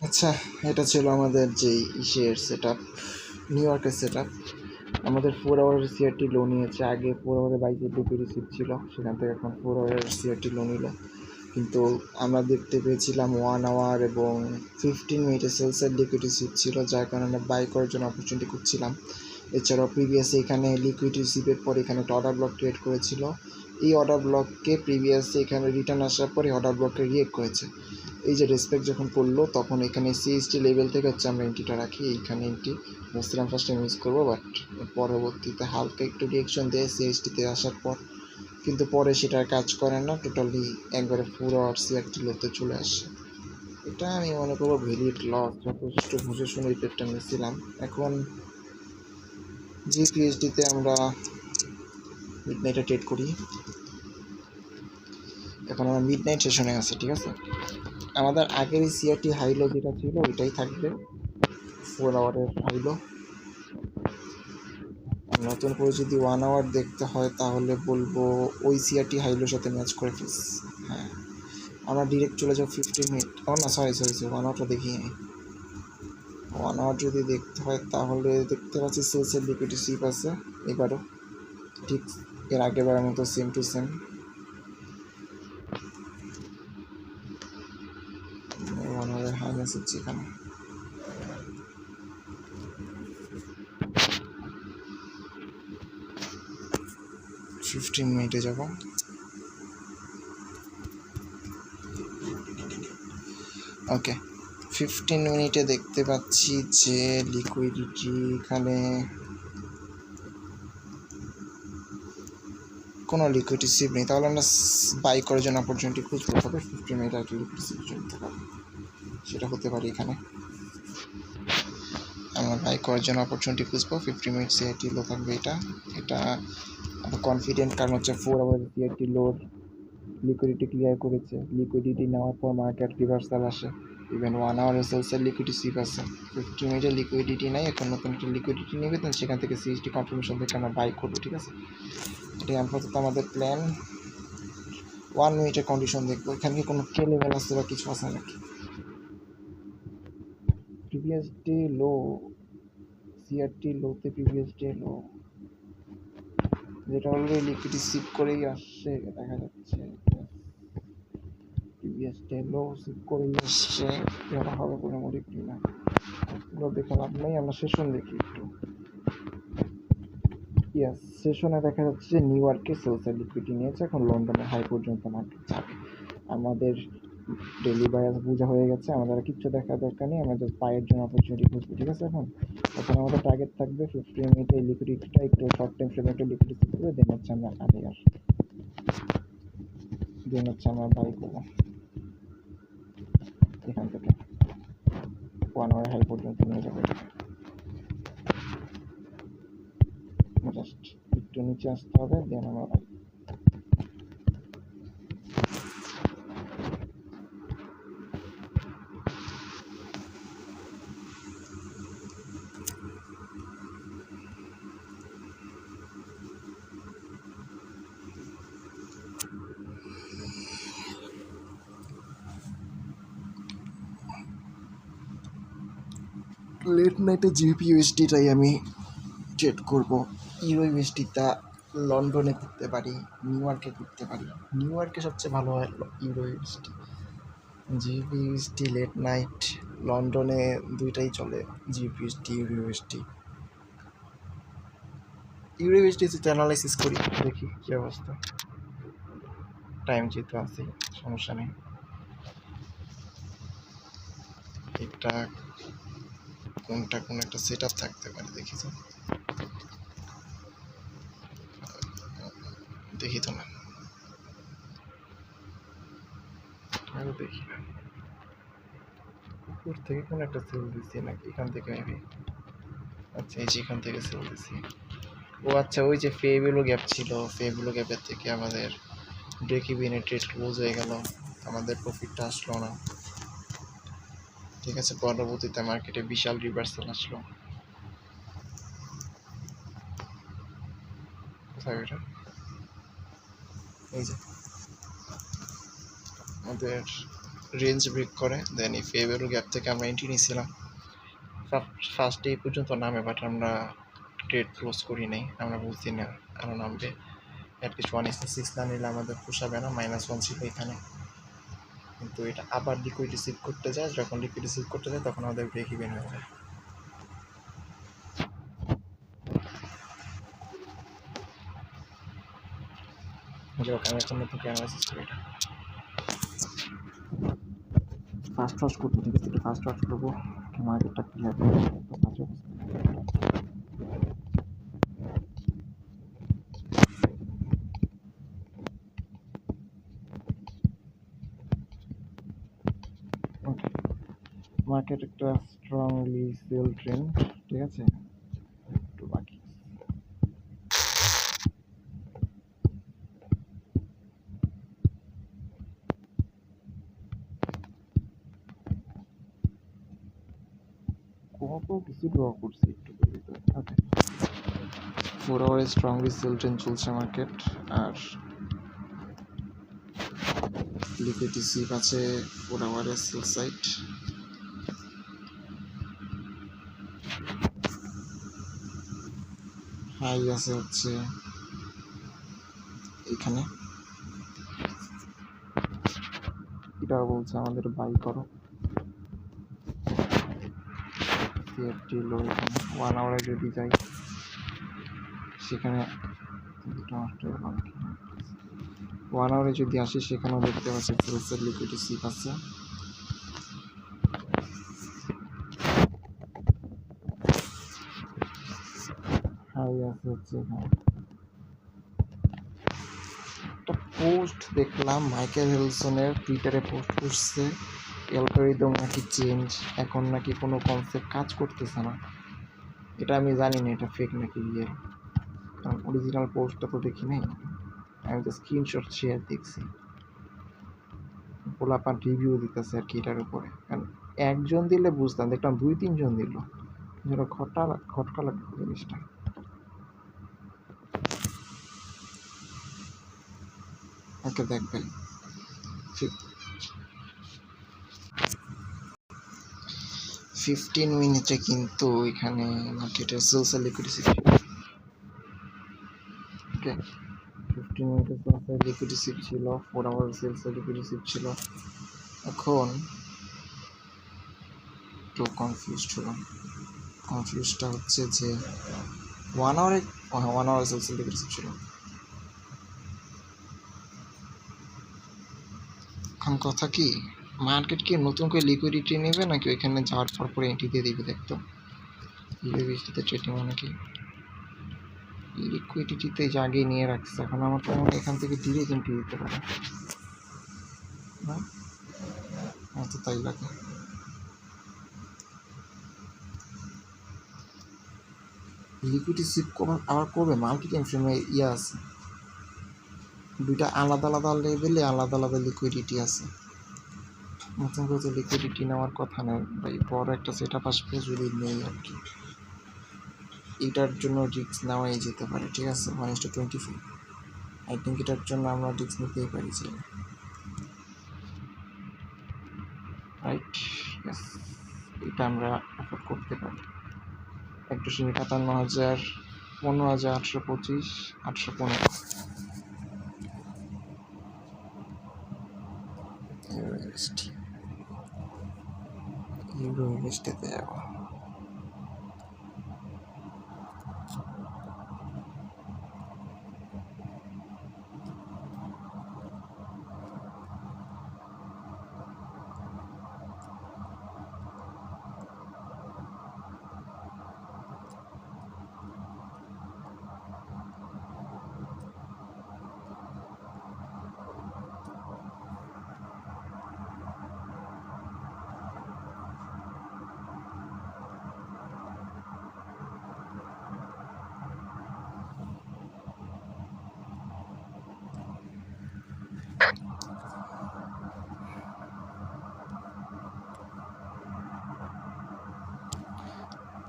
আচ্ছা, এটা ছিল আমাদের যেই ইসের সেট আপ, নিউ ইয়র্কের সেট আপ। আমাদের 4 আওয়ারের সিআরটি লো নিয়েছে। আগে 4 আওয়ারে বাইকের ডিপি রিসিভ ছিল, সেখান থেকে এখন 4 আওয়ারের সিআরটি লো নিল। কিন্তু আমরা দেখতে পেয়েছিলাম 1 আওয়ার এবং 15 মিনিটে সেলসের লিকুইড রিসিভ ছিল, যার কারণে বাই করার জন্য অপরচুনিটি খুঁজছিলাম। এছাড়াও প্রিভিয়াসে এখানে লিকুইড রিসিভের পর এখানে একটা অর্ডার ব্লক ক্রিয়েট করেছিল। এই অর্ডার ব্লককে প্রিভিয়াসে এখানে রিটার্ন আসার পরে অর্ডার ব্লককে রিয়েক্ট করেছে। এই যে রেসপেক্ট যখন করলো তখন এখানে সিএসটি লেভেল থেকে হচ্ছে আমরা এন্ট্রিটা রাখি। এইখানে এন্ট্রি বলছিলাম ফার্স্ট টাইম ইউজ করবো, বাট পরবর্তীতে হালকা একটু রিয়েকশন দেয় সিএসটিতে আসার পর, কিন্তু পরে সেটা কাজ করে না, টোটালি একবারে পুরো সিআরটি লোতে চলে আসে। এটা আমি মনে করবো ভ্যালিড লস, যথেষ্ট বুঝে শুনে এই পেটটা নিয়েছিলাম। এখন জিপিএসডিতে আমরা মিডনাইটে ট্রেড করি। এখন আমরা মিডনাইট সেশনে আছি, ঠিক আছে। আমাদের আগের সিআরটি হাইলো যেটা ছিল ওইটাই থাকবে, 4 আওয়ারের হাইলো। নতুন করে যদি 1 আওয়ার দেখতে হয় তাহলে বলবো ওই সিআরটি হাইলোর সাথে ম্যাচ করে ফেলস। হ্যাঁ, আমরা ডিরেক্ট চলে যাবো 15 মিনিট। ও না, সরি 1 আওয়ারটা দেখি। 1 আওয়ার যদি দেখতে হয় তাহলে দেখতে পাচ্ছি সেলসের লিকুইড সিপ আছে এবারও, ঠিক এর আগেরবারের মতো সেম টু সেম। 1 আওয়ারের হাই মেসেজ এখানে। ফিফটিন মিনিটে যাব। ওকে, 15 মিনিটে দেখতে পাচ্ছি যে লিকুইডিটি এখানে কোনো লিকুইড রিসিভ নেই, তাহলে আমরা বাই করার জন্য অপরচুনিটি খুঁজতে হবে। 15 মিনিট আর কি লিকুইড রিসিভ চলতে পারে, সেটা হতে পারে এখানে। আমরা বাই করার জন্য অপরচুনিটি খুঁজবো। 15 মিনিট সিআইটি লো থাকবে এটা। এটা আমরা কনফিডেন্ট, কারণ হচ্ছে 4 আওয়ার সিআইটি লোর লিকুইডিটি ক্লিয়ার করেছে। লিকুইডিটি নেওয়ার পর মার্কেট রিভার্সাল আসে। ইভেন 1 আওয়ারের সেলসের লিকুইডিটি সিপ আছে। 15 মিনিটের লিকুইডিটি নাই, এখন নতুন একটা লিকুইডিটি নেবে, তো সেখান থেকে সিএসটি কনফার্মেশন থেকে আমরা বাই করবো, ঠিক আছে। এটাই আপাতত আমাদের প্ল্যান। 1 মিনিটের কন্ডিশন দেখবো, এখানে কি কোনো কে লেভেল আছে বা কিছু আছে নাকি। প্রিভিয়াস ডে লো, সিআরটি লোতে প্রিভিয়াস ডে লো, যেটা অলরেডি লিকুইডিটি সিপ করেই আসছে দেখা যাচ্ছে। প্রিভিয়াস ডে লো সিপ করেই আসছে, এটা হবে কোনো মডিফি না। এগুলো দেখে লাভ নেই, আমরা সেশন দেখি একটু। ইয়াস, সেশনে দেখা যাচ্ছে যে নিউ ইয়র্কে সেলসের লিকুইডিটি নিয়েছে, এখন লন্ডনের হাই পর্যন্ত মার্কেট যাবে। আমাদের ডেলি বায়াস বোঝা হয়ে গেছে, আমাদের কিচ্ছু দেখার দরকার নেই, আমরা জাস্ট বায়ের জন্য অপরচুনিটি খুঁজবো, ঠিক আছে। এখন আমাদের টার্গেট থাকবে 15 মিনিটে এই লিকুইডিটিটা একটু শর্ট টাইম ফ্রেমে একটা লিকুইডিটি করে দেন হচ্ছে আমরা আগে দেন হচ্ছে আমরা বাই করবো এখান থেকে 1 আওয়ার হাই পর্যন্ত নিয়ে যাবে। জাস্ট একটু নিচে আসতে হবে, দেন আমরা বাই। লেট নাইটে জিপিইউএসডিটাই আমি ট্রেড করবো। ইউএসডিটা লন্ডনে করতে পারি, নিউ ইয়র্কে করতে পারি। নিউ ইয়র্কে সবচেয়ে ভালো হয় ইউএসডি। জিপিইউএসডি লেট নাইট লন্ডনে দুইটাই চলে, জিপিইউএসডি ইউএসডি। ইউএসডি অ্যানালাইসিস করি, দেখি কী অবস্থা। টাইম যেহেতু আছে, সমস্যা নেই। এটা কোনটা কোন একটা সেট আপ থাকতে পারে, দেখি তো, দেখি তো না, আরো দেখি না। উপর থেকে কোন একটা সেল দিচ্ছি নাকি এখান থেকে মেবি। আচ্ছা, এই যে এখান থেকে সেল দিচ্ছি। ও আচ্ছা, ওই যে ফেভেলো গ্যাপ ছিল, ফেভেলো গ্যাপের থেকে আমাদের ব্রেক ইভেনে ট্রেড ক্লোজ হয়ে গেল, আমাদের প্রফিটটা আসলো না, ঠিক আছে। পরবর্তীতে মার্কেটে বিশাল রিভার্সাল আসলো। কোথায় এটা, এই যে আমাদের রেঞ্জ ব্রেক করে, দেন এই ফেয়ার ভ্যালু গ্যাপ থেকে আমরা এন্ট্রি নিয়েছিলাম। ফার্স্টে এই পর্যন্ত নামে, বাট আমরা ট্রেড ক্লোজ করি নাই, আমরা বুঝছি না আরও নামবে। অ্যাটলিস্ট 1/6 না নিলে আমাদের পোষাবে না, -1 ছিল এখানে। কিন্তু এটা আবার লিকুইড রিসিভ করতে যায়, যখন লিকুইড রিসিভ করতে যায় তখন আমাদের ব্রেক ইভেন হয়ে যায়। আমি একটা নতুন অ্যানালাইসিস করি, এটা ফাস্ট করবো, ঠিক আছে, একটু ফাস্ট করবো, মার্কেটটা ক্লিয়ার করবো। মার্কেট একটা স্ট্রংলি সেল ট্রেন্ড, ঠিক আছে, একটু বাকি। কিছু ড্র করছি একটু, ওকে। 4 আওয়ারে স্ট্রংলি সেল ট্রেন্ড চলছে মার্কেট, আর লিকুইডিটি সিপ আছে 4 আওয়ারের সেল সাইড। হাই আছে হচ্ছে এখানে, এটা বলছে আমাদের বাই করো। সিএফটি লো এখানে 1 আওয়ারে যদি যাই সেখানে 1 আওয়ারে যদি আসি সেখানেও দেখতে পাচ্ছি সেলসের লিকুইডিটি সিপ আছে। হাই আছে হচ্ছে এখানে। একটা পোস্ট দেখলাম মাইকেল হেলসনের, টুইটারে পোস্ট করছে, অ্যালগরিদম নাকি চেঞ্জ, এখন নাকি কোনো কনসেপ্ট কাজ করতেছে না। এটা আমি জানি না এটা ফেক নাকি রিয়েল, কারণ অরিজিনাল পোস্টটা তো দেখি নাই, আমি তো স্ক্রিনশট শেয়ার দেখছি। পোলাপান রিভিউ দিতেছে আর কি এটার উপরে, কারণ একজন দিলে বুঝতাম, দেখলাম 2-3 জন দিল, যেন খটকা লাগবে জিনিসটা। ওকে দেখবেন 15 মিনিটে কিন্তু এখানে মার্কেটের সেলসের লিকুইডিটি ছিল। ওকে, 15 মিনিটের সেলসের লিকুইডিটি ছিল, 4 আওয়ার সেলসের লিকুইডিটি ছিল। এখন একটু কনফিউজটা হচ্ছে যে 1 আওয়ার সেলসের লিকুইডিটি ছিল। এখন কথা কি, মার্কেট কি নতুন করে লিকুইডিটি নেবে নাকি ওইখানে যাওয়ার পরে এন্ট্রি দিয়ে দিবে? দেখতো ইউএসডিতে ট্রেডিং মানে কি লিকুইডিটিতে জাগিয়ে নিয়ে রাখছে, এখন আমার তো মনে এখান থেকে ডিরেক্ট এন্ট্রি দিতে পারে না, আমার তো তাই লাগে। লিকুইডিটি সিপ আবার করবে, মাল্টি টাইম ফ্রেমে আছে, দুইটা আলাদা আলাদা লেভেলে আলাদা আলাদা লিকুইডিটি আছে। নতুন করে লিকুইডিটি নেওয়ার কথা নেই ভাই, বড় একটা সেট আপ আসবে যদি নেই আর কি, এটার জন্য রিস্ক নেওয়াই যেতে পারে, ঠিক আছে। 1:25 আই থিঙ্ক এটার জন্য আমরা রিস্ক নিতেই পারি, যে রাইট, ইয়েস, এটা আমরা অ্যাফোর্ড করতে পারি। 1,57,000, 15,825, 815 ইউরো ইনভেস্টেতে যাবো।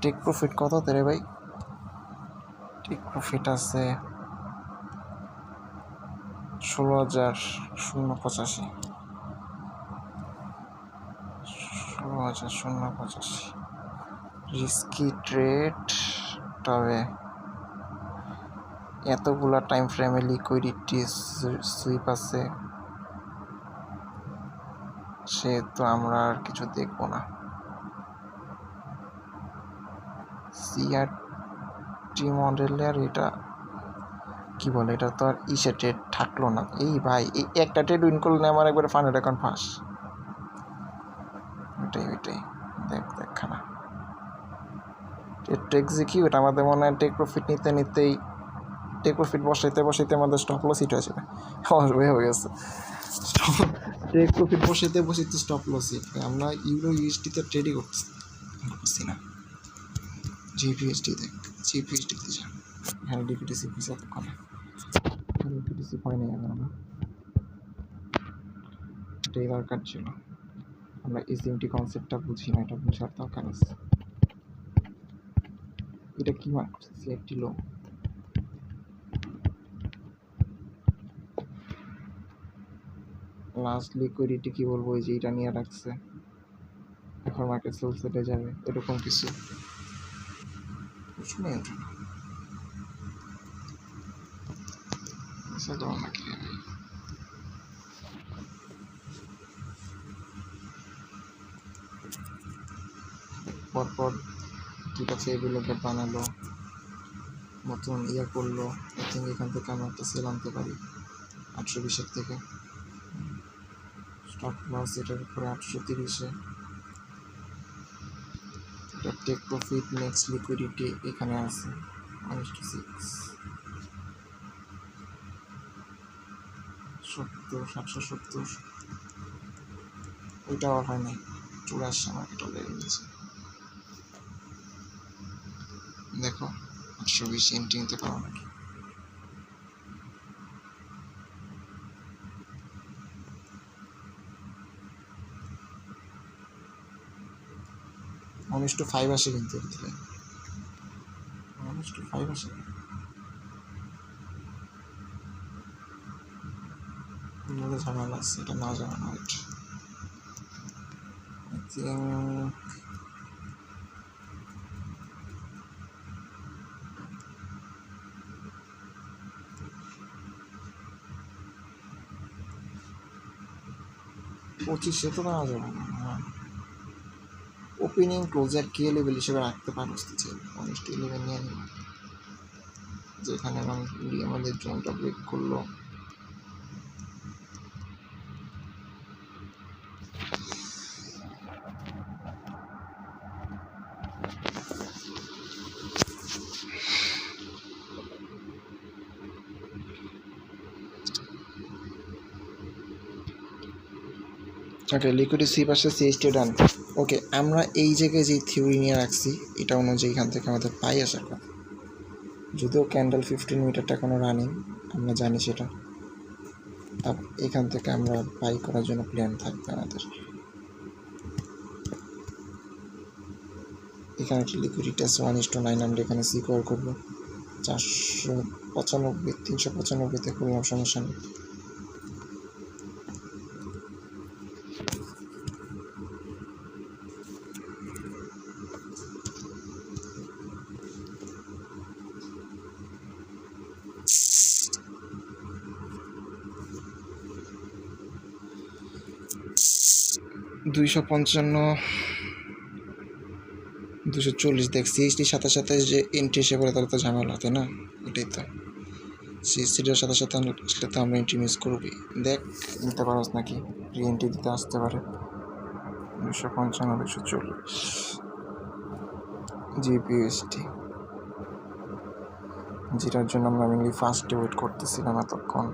টেক প্রফিট কত রে ভাই? টেক প্রফিট আছে 16,085। 0.85 রিস্কি ট্রেড, তবে এতগুলা টাইম ফ্রেমে লিকুইডিটি সুইপ আছে, সেহেতু আমরা আর কিছু দেখবো না। সিআরটি মডেলের এটা কি বলে, এটা তো আর ট্রেড থাকলো না। এই ভাই, এই একটা ট্রেড উইন করলে আমার একবারে ফান্ডেড অ্যাকাউন্ট ফাঁস। ওইটাই দেখা ট্রেড এক্সিকিউট। আমাদের মনে হয় টেক প্রফিট নিতেই টেক প্রফিট বসাইতে আমাদের স্টপ লস হিট হয়েছে। আমার হয়ে গেছে টেক প্রফিট বসাইতে স্টপ লস হিট। আমরা ইউরো ইউএসডিতে ট্রেডই করতেছি না। জিপিএসডিতে যা, এখানে ডিপিটিসি পিস এতক্ষণে ডিপিটিসি হয় নাই এখন। এটাই দরকার ছিল, আমরা এসএমটি কনসেপ্টটা বুঝি না, এটা বুঝার দরকার আছে। এটা কি মার্ক করছে? সিআরটি লো। লাস্ট লিকুইডিটি কি বলবো, ওই যে এটা নিয়ে রাখছে, এখন মার্কেট সেটে যাবে, এরকম কিছু নেই। ওঠে না পরপর, ঠিক আছে, এগুলোকে বানালো, নতুন করলো। আই থিঙ্ক এখান থেকে আমরা একটা সেল আনতে পারি 820 থেকে। স্টপ লস এটার উপরে 830-এ। টেক প্রফিট নেক্সট লিকুইডিটি এখানে আছে 1:6, 770। ওইটা আর হয় নাই, চলে আসছে মার্কেট অলরেডি নিচে। দেখো 820 এন্ট্রি নিতে পারো নাকি। অনেস্ট 5 আসে কিন্তু দিলে, অনেস্ট 5 আসে। ঝামেলা আছে, এটা না জানা। আই থিঙ্ক পঁচিশে তো নেওয়া যাবে না। ওপেনিং ক্লোজার কে লেভেল হিসেবে রাখতে পারো, অনেস্ট 11 নিয়ে নিব, যেখানে আমাদের জোনটা ব্রেক করলো। ওকে, লিকুইডিটি সুইপ আসছে, সিএসটি ডান। ওকে, আমরা এই জায়গায় যে থিওরি নিয়ে রাখছি, এটা অনুযায়ী এখান থেকে আমাদের পাই আসার কথা। যদিও ক্যান্ডেল 15 মিনিটটা এখনো রানিং, আমরা জানি সেটা। এখান থেকে আমরা বাই করার জন্য প্ল্যান থাকবে আমাদের। এখানে একটা লিকুইডিটি আছে 1:9, আমরা এখানে সিকিউর করবো 495, 395-তে করলাম, সমস্যা নেই। $255, 240 দেখ। সিএসটির সাথে সাথে যে এন্ট্রি এসে পড়ে, তাহলে তো ঝামেলা, তাই না? এটাই তো, সিএসটিটার সাথে সাথে আসলে তো আমরা এন্ট্রি মিস করবি। দেখ নিতে পারস নাকি, রি এন্ট্রি দিতে আসতে পারে। 255, 240 জিপিএসটি, যেটার জন্য আমরা মেনলি ফার্স্টে ওয়েট করতেছিলাম এতক্ষণ।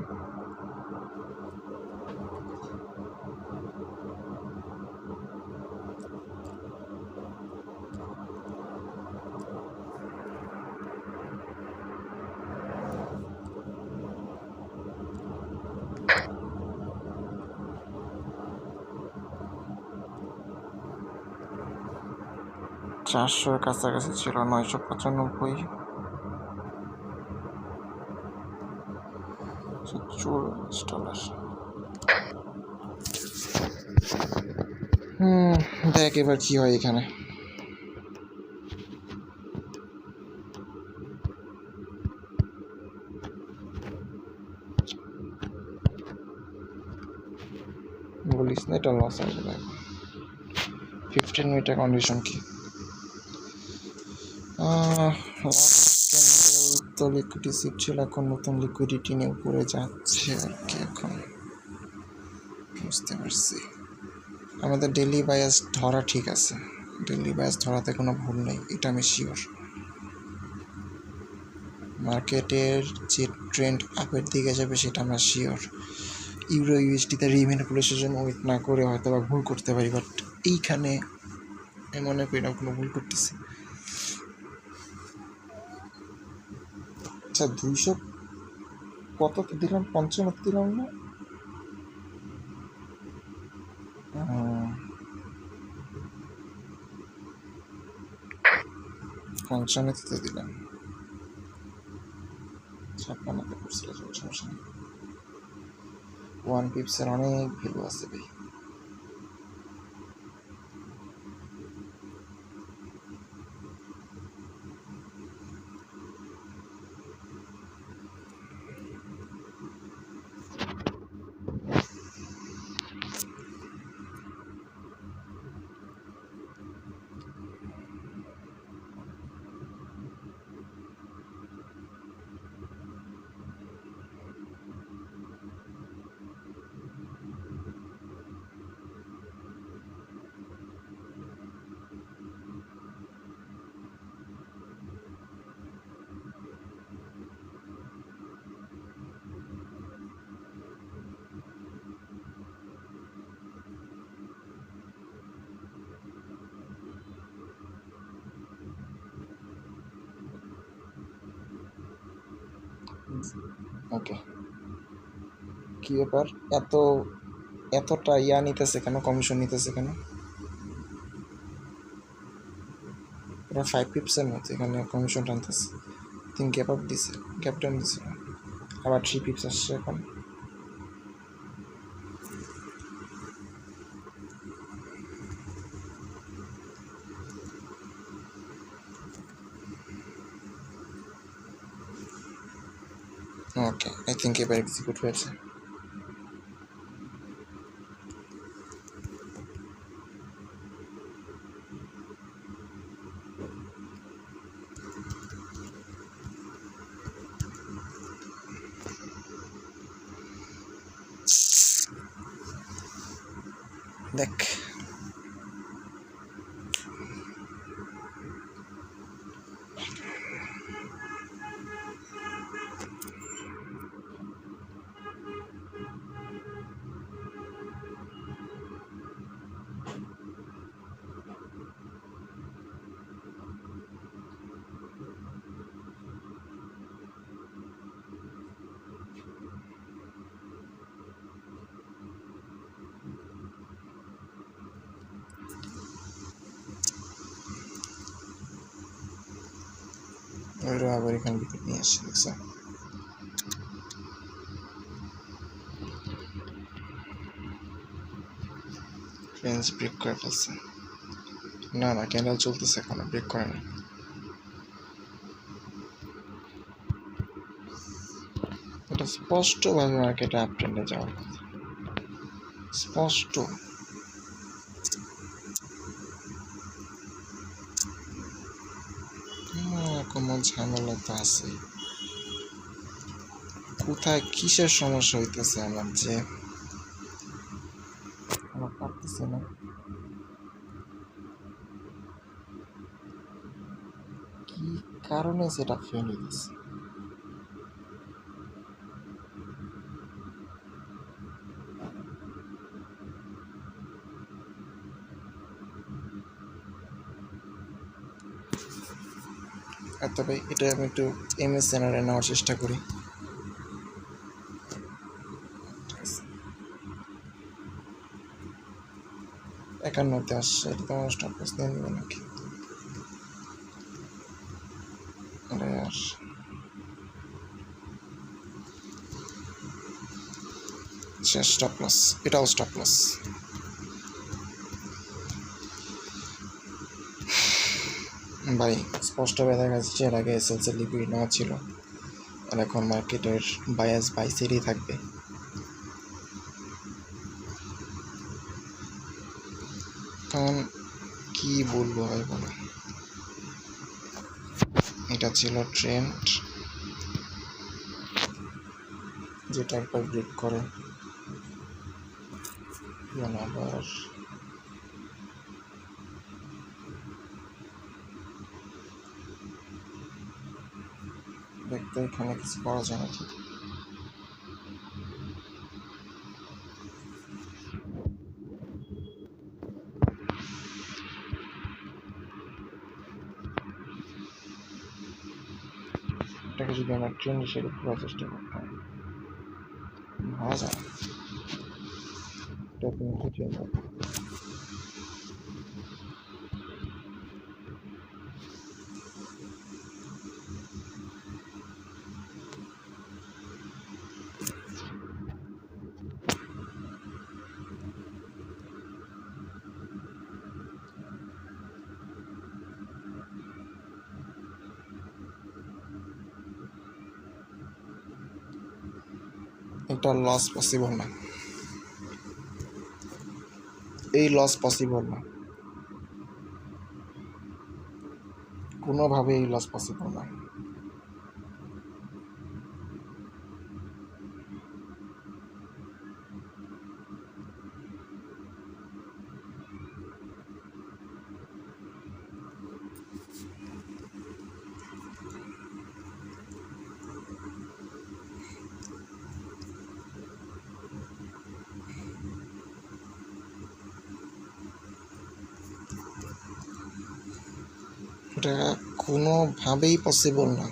$400 কাছাকাছি ছিল, $995, $40। দেখ এবার কি হয় এখানে। বলিস না এটা লস হবে। দেখ 15 মিনিটের কন্ডিশন কি, তো লিকুইডিটি সিপ ছিল, এখন নতুন লিকুইডিটি নিয়ে উপরে যাচ্ছে আর কি। এখন বুঝতে পারছি আমাদের ডেইলি বায়াস ধরা ঠিক আছে, ডেইলি বায়াস ধরাতে কোনো ভুল নেই, এটা আমি শিওর। মার্কেটের যে ট্রেন্ড আপের দিকে যাবে সেটা আমরা শিওর। ইউরো ইউএসডিতে রিম্যানিপুলেশন ওয়েট না করে হয়তো বা ভুল করতে পারি, বাট এইখানে আমি মনে করি না কোনো ভুল করতেছি। আচ্ছা 200 কত দিলাম, 55 দিলাম না, 55 দিলাম, 56 করছিল, সমস্যা নেই। 1 পিপসের অনেক ভ্যালু আছে ভাই। ওকে, কি ব্যাপার, এতটা নিতেছে কেন, কমিশন নিতেছে কেন? ওরা 5 পিপসের মতো এখানে কমিশন টানতেছে। 3 গ্যাপ আপ দিছে, গ্যাপ ডাউন দিছে, আবার 3 পিপস আসছে এখন। ওকে, আই থিঙ্ক এবার এক্সিকিউট হয়েছে। দেখ ওরা আবার এখানে উইকেট নিয়ে আসছে, দেখছো? ফ্রেন্স ব্রেক করে ফেলছে। না না, ক্যান্ডেল চলতেছে এখনো, ব্রেক করে না। এটা স্পষ্টভাবে মার্কেটে আপ ট্রেন্ডে যাওয়ার কথা, স্পষ্ট। কোনো ঝামেলা তো আছে, কোথায় কিসের সমস্যা হইতেছে আমার যে আমার পারতেছে না। কি কারণে সেটা ফেল হইতেছে? তবে এটা আমি একটু এমএস চ্যানেলে নেওয়ার চেষ্টা করি। একান্নতে আসছে, এটা তো আমার স্টপ লস নিয়ে নেবে নাকি? আরে আর শেষ স্টপ লস, এটাও স্টপ লস। ভাই স্পষ্টভাবে দেখা যাচ্ছে এর আগে এসএলসি লিকুইড নেওয়া ছিল, আর এখন মার্কেটের বায়াস বাইসেরই থাকবে। কারণ কি বলবো ভাই বলো, এটা ছিল ট্রেন্ড যেটা একবার ব্রেক করে আবার দেখতে এখানে কিছু করা যায় না। ঠিক এটাকে যদি আমরা ট্রেন্ড হিসেবে করার চেষ্টা করতাম ভাবা যায় না, ডেফিনেটলি ট্রেন্ড হবে। এটা লস পসিবল না, এই লস পসিবল না, কোনোভাবে এই লস পসিবল না। এটা কোনোভাবেই পসিবল না।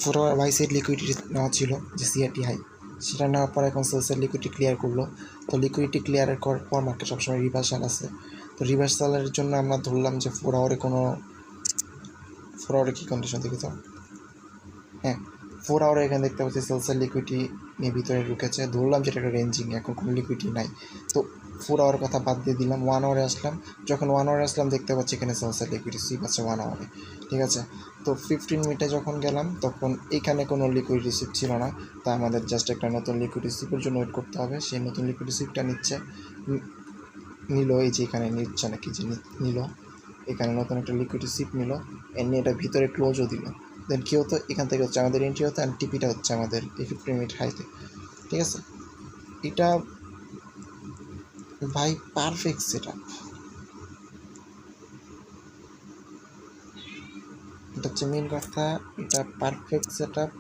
4 আওয়ার বাইসের লিকুইডিটি নেওয়া ছিল যে সিআরটি হাই, সেটা নেওয়ার পর এখন সেলসের লিকুইডিটি ক্লিয়ার করলো। তো লিকুইডিটি ক্লিয়ারের করার পর মার্কেট সবসময় রিভার্সাল আছে, তো রিভার্সালের জন্য আমরা ধরলাম যে 4 আওয়ারে কী কন্ডিশন দেখে যাও। হ্যাঁ, 4 আওয়ারে এখানে দেখতে পাচ্ছি সেলসের লিকুইডিটি নিয়ে ভিতরে ঢুকেছে, ধরলাম যেটা একটা রেঞ্জিং, এখন কোনো লিকুইডিটি নাই। তো 4 আওয়ার কথা বাদ দিয়ে দিলাম, 1 আওয়ারে আসলাম। যখন 1 আওয়ারে আসলাম দেখতে পাচ্ছি এখানে সেলসের লিকুইডিটি সিপ আছে 1 আওয়ারে, ঠিক আছে। তো 15 মিনিটে যখন গেলাম তখন এখানে কোনো লিকুইড রিসিপ ছিল না, তা আমাদের জাস্ট একটা নতুন লিকুইড রিসিপের জন্য ওয়েট করতে হবে। সেই নতুন লিকুইড রিসিপটা নিল, এই যে এখানে নিচ্ছে নাকি যে নিল, এখানে নতুন একটা লিকুইড রিসিপ নিল, এমনি এটা ভিতরে ক্লোজও দিল। দেন কী হতো, এখান থেকে হচ্ছে আমাদের এন্ট্রি হতো, অ্যান্ড টিপিটা হচ্ছে আমাদের এই 15 মিনিট হাইতে, ঠিক আছে। এটা ভাই পারফেক্ট সেট আপ, এটা হচ্ছে মেন কথা, এটা পারফেক্ট সেট আপ,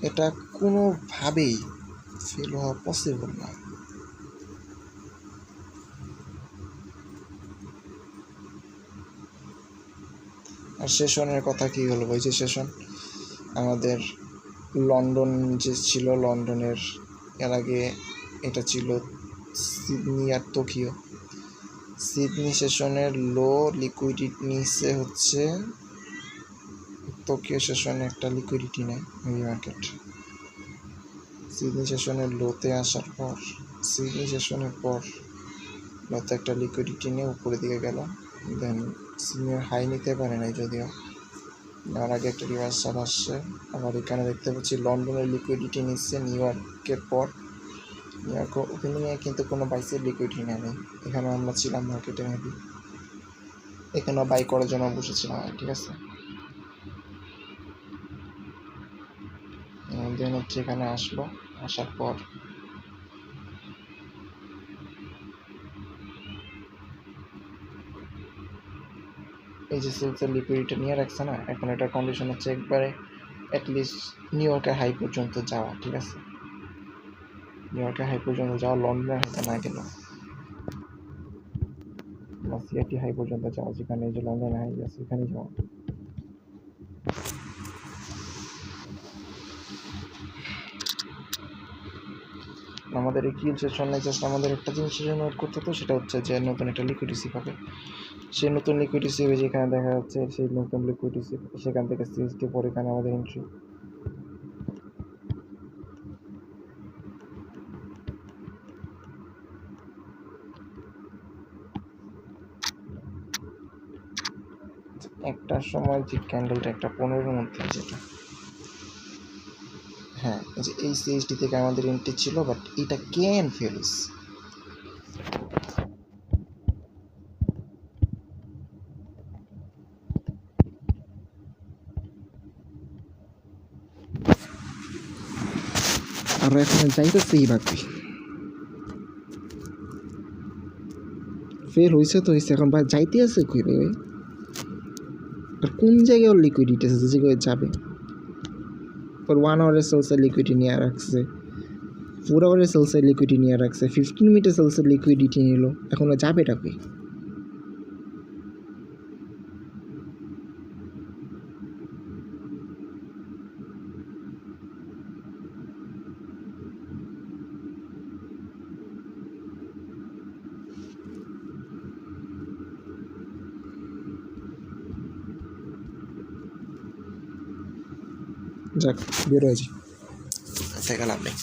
এটা কোনোভাবেই ফেল হওয়া পসিবল না। আর সেশনের কথা কী হলো, ওই যে সেশন আমাদের লন্ডন যে ছিল, লন্ডনের এর আগে এটা ছিল সিডনি আর টোকিও। সিডনি সেশনের লো লিকুইডিটি নিচে হচ্ছে, টোকিও সেশনে একটা লিকুইডিটি নেয় মেবি মার্কেট। সিডনি সেশনের লোতে আসার পর, সিডনি সেশনের পর লোতে একটা লিকুইডিটি নিয়ে উপরের দিকে গেল, দেন সিনিয়র হাই নিতে পারে নাই যদিও, আর আগে একটা রিভার্সাল আসছে। আবার এখানে দেখতে পাচ্ছি লন্ডনের লিকুইডিটি নিচ্ছে নিউ ইয়র্কের পর, নিউ ইয়র্ক ওপেনিংয়ে কিন্তু কোনো বাইসের লিকুইডিটি নেই। এখানে আমরা ছিলাম মার্কেটে মেবি, এখানেও বাই করার জন্য বসেছিলাম, ঠিক আছে। দেন হচ্ছে এখানে আসলো, আসার পর এই যে সেলসের লিকুইডিটি নিয়ে রাখছে না, এখন এটার কন্ডিশন হচ্ছে একবারে অ্যাটলিস্ট নিউ ইয়র্কের হাই পর্যন্ত যাওয়া, ঠিক আছে। নিউ ইয়র্কের হাই পর্যন্ত যাওয়া, লন্ডনের হাইতে না গেল সিআরটি হাই পর্যন্ত যাওয়া, যেখানে এই যে লন্ডনের হাই আছে এখানে যাওয়া। আমাদের এই কিল সেশনে জাস্ট আমাদের একটা জিনিসের জন্য ওয়েট করতে হতো, সেটা হচ্ছে যে নতুন একটা লিকুইড রিসিভ হবে। সেই নতুন লিকুইড রিসিভে যেখানে দেখা যাচ্ছে সেই নতুন লিকুইড রিসিভ, সেখান থেকে সিএসটি পর এখানে আমাদের এন্ট্রি। একটার সময় যে ক্যান্ডেলটা 1:15-এর মধ্যে যেটা, হ্যাঁ এই যে এই সিএসডি থেকে আমাদের এন্ট্রি ছিল, বাট এটা কেন ফেলিস আর এখন যাইতেছে এইভাবে ফেল হয়েছে তো হয়েছে, এখন ভাই যাইতে আছে কই রে ভাই? আর কোন জায়গায় ওর লিকুইডিটি আছে যে জায়গায় যাবে? ওর 1 আওয়ারের সেলসের লিকুইডিটি নিয়ে রাখছে, 4 আওয়ারের সেলসের লিকুইডিটি নিয়ে রাখছে, 15 মিনিটের সেলসের লিকুইডিটি নিল, এখন ও যাবেটা কই? যাক বের হয়েছি, দেখা লাভ নেই।